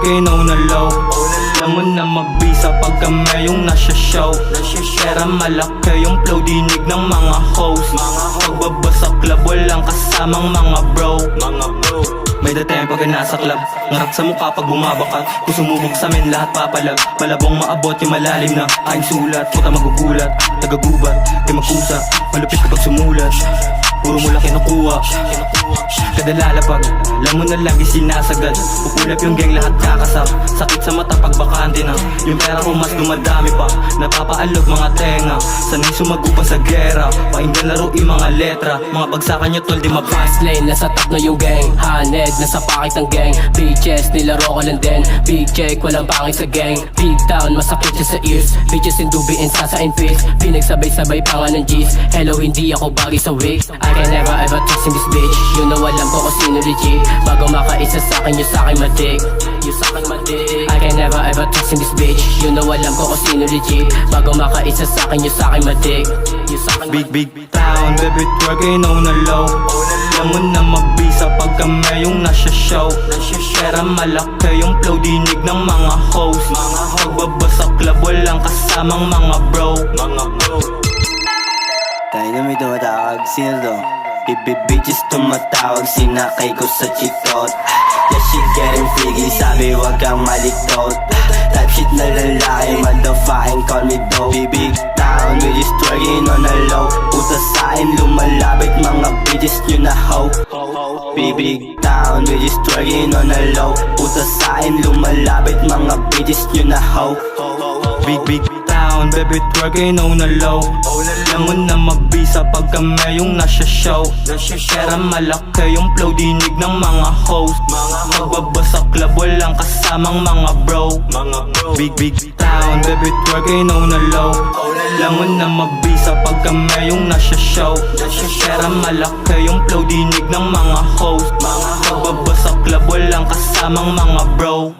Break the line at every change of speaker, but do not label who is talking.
inaw na low. Alam mo na mabisa pag kami yung nasa show. Pera malaki yung flow, dinig ng mga host. Pagbaba sa club, walang kasamang mga bro. May dating pag nasa club, ngarap sa mukha pag bumabakat. Kung sumubok sa amin lahat papalag. Malabong maabot yung malalim na aking sulat. Puta magugulat, tagagubat, di magkusa. Malupit kapag sumulat, puro mo lang kinukuha. Kada lalapag, alam mo na lagi sinasagad. Pupulap yung gang lahat kakasap. Sakit sa mata pag bakante na. Yung pera ko mas dumadami pa. Napapaalog mga tenga, sanay sumago pa sa gera. Pakinggan laro yung mga letra. Mga bagsakan nyo tol di mapang.
Fast lane, nasa top na yung gang. Haned, nasa pakit ng gang. Big chest, nilaro ko lang din. Big check, walang pangit sa gang. Big town, masakit siya sa ears. Bitches in dubi and sasa in face. Pinagsabay-sabay pa nga ng G's. Hello, hindi ako bagay sa wigs. I can never ever trust in this bitch. You know alam ko kung sino legit. Bago makaisa sa'kin, yung sa'kin madik. Yung sa'kin madik. I can never ever trust in this bitch. You know alam ko kung sino legit. Bago makaisa sa'kin, yung sa'kin madik. Yung sa'kin
Big town, baby twerk, inaw na low. Alam mo na mabisa pag kami yung nasa show. Pera malaki yung flow, dinig ng mga host. Pagbaba sa club, walang kasamang mga bro.
Tayo na may tumatawag, sino to? Bitches tumatawag, sinakay ko sa chitot. Yeah, she getting freaky, sabi wag kang malikot. Type shit na lalaki, motherfucking call me dope. Big town, we just twerking on the low. Utas sa'kin, lumalapit mga bitches nyo na hoe. Big town, we just twerking on the low. Utas sa'kin, lumalapit mga bitches nyo na hoe.
Big town, baby twerk, inaw na low. Alam mo na mabisa pag kami yung nasa show. Pera malaki yung flow, dinig ng mga host. Pagbaba sa club, walang kasamang mga bro. Big town, baby twerk, inaw na low. Alam mo na mabisa pag kami yung nasa show. Pera malaki yung flow, dinig ng mga host. Pagbaba sa club, walang kasamang mga bro.